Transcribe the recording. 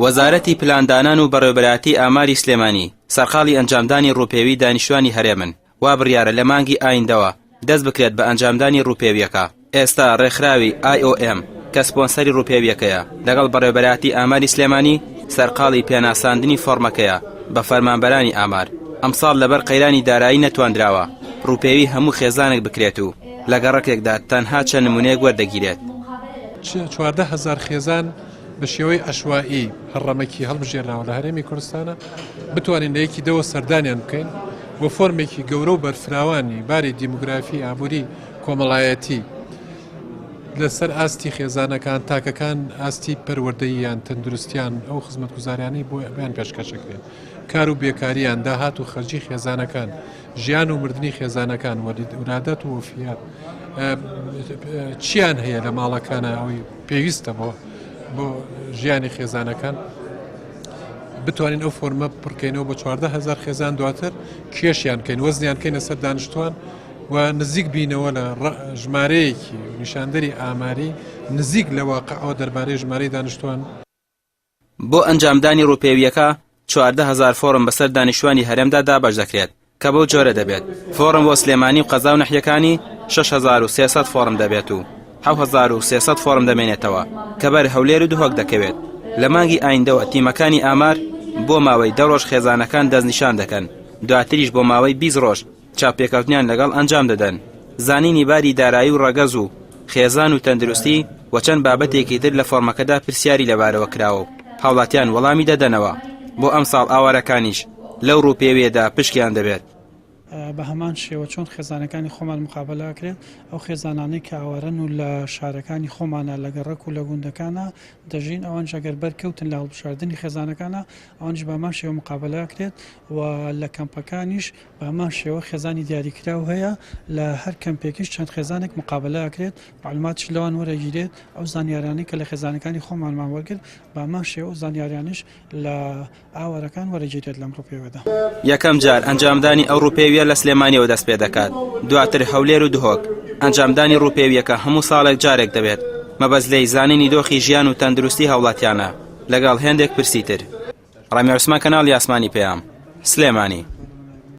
وەزارەتی پلاندانان و بەڕێوەبەرایەتی ئاماری سلێمانی سەرقاڵی ئەنجامدانی ڕووپێوی دانیشتوانی هەرێمن وا بڕیارە لە مانگی ئایندەوە دەست بکرێت بە ئەنجامدانی ڕووپێویەکە. ئێستا ڕێکخراوی IOM کە سپۆنسەری ڕووپێویەکەیە لەگەڵ بەڕێوەبەرایەتی ئاماری سلێمانی سەرقاڵی پێناساندنی فۆرمەکەیە بە فەرمانبەرانی ئامار. ئەمساڵ لەبەر قەیرانی دارایی نەتواندراوە ڕووپێوی هەموو خێزانێک بکرێت و لە گەڕەکێکدا تەنها چەند نمونەیەک وەردەگیرێت. 14,000 خێزان بە شێوەی ئەشوایی هەڕەمەکی هەڵبژێرناوە لە هەرێمی کوردستانە بتوانین لە یەکی دەوە سەردانیان بکەین بۆ فۆرمێکی گەورە و بەرفراوانی باری دیموگرافی ئابووری کۆمەڵایەتی لەسەر ئاستی خێزانەکان تاکەکان ئاستی پەروەردەییان تەندروستیان ئەو خزمەتگوزاریانەی بۆ بیان پێشکەشەکرێن کار و بێکاریان داهات و خەرجی خێزانەکان ژیان و مردنی خێزانەکان وەرادەت و وفیات چیان هەیە لە ماڵەکانە ئەوی پێویستە بۆ ژیانی خێزانەکان بتوانین ئەو فۆرمە پڕکەینەوە بە 14,000 خێزان دواتر کێشیان کەین وەزنیان کەین لەسەر دانیشتوان و نزیک بینەوە لە ژمارەیەکی نیشاندەری ئاماری نزیک لە واقعەوە دەربارەی ژمارەی دانیشتوان. بۆ ئەنجامدانی ڕووپێویەکە 14,000 فۆرم بەسەر دانیشتوانی هەرێمدا دابەش دەکرێت کە بەو جۆرە دەبێت. فۆرم بۆ سلێمانی و قەزا و نەحیەکانی 6,300 فۆرم دەبێت و 7,300 فۆرم دەمێنێتەوە کە بەر هەولێر و دهۆک دەکەوێت. لە مانگی ئایندەوە تیمەکانی ئامار بۆ ماوەی 10 ڕۆژ خێزانەکان دەستنیشان دەکەن دواتریش بۆ ماوەی 20 ڕۆژ چاپێکەوتنیان لەگەڵ ئەنجام دەدەن. زانینی باری دارایی و ڕەگەز و خێزان و تەندروستی و چەند بابەتێکی تر لە فۆرمەکەدا پرسیاری لەبارەوە کراوە و هاوڵاتیان وەڵامی دەدەنەوە. بۆ ئەمساڵ ئاوارەکانیش لەو ڕووپێویەدا پشکیان دەبێت. بە هەمان شێوە چۆن خێزانەکانی خۆمان مقابلەکرێت ئەو خێزانانەی کە ئاوارەن و لە شارەکانی خۆمانە لە گەڕەک و لە گوندەکانە دەژین ئەوان ئەگەر بەرکەوتن لە هەڵبژاردننی خێزانەکانە ئەوانش بە هەمان شێوە مقابلەکرێت و لە کەمپەکانیش بە هەمان شێوە خێزانی دیاریکراو هەیە لە هەر کەمپێکیش چەند خێزانێک مقابلەکرێت معلوماتش لەوان وەرەگیرێت ئەو زانیارانی کە لە خێزانەکانی خۆمانمان وەرگرت بە هەمان شێوە زانیاریانش لە ئاوارەکان وەرەگیرێت لەم ڕووپێوەدا. یەکەم جار ئەنجامدانی ئەو ڕووپێویە لە سلێمانیەوە دەست پێ دەکات دواتر هەولێر و دهۆک. ئەنجامدانی ڕووپێویەکە هەموو ساڵێک جارێک دەبێت مەبەست لەی زانینی دۆخی ژیان و تەندروستی هاوڵاتیانە لەگەڵ هێندێک پرسی تر. ڕامی عوسمان کەناڵی ئاسمانی پێیام سلێمانی.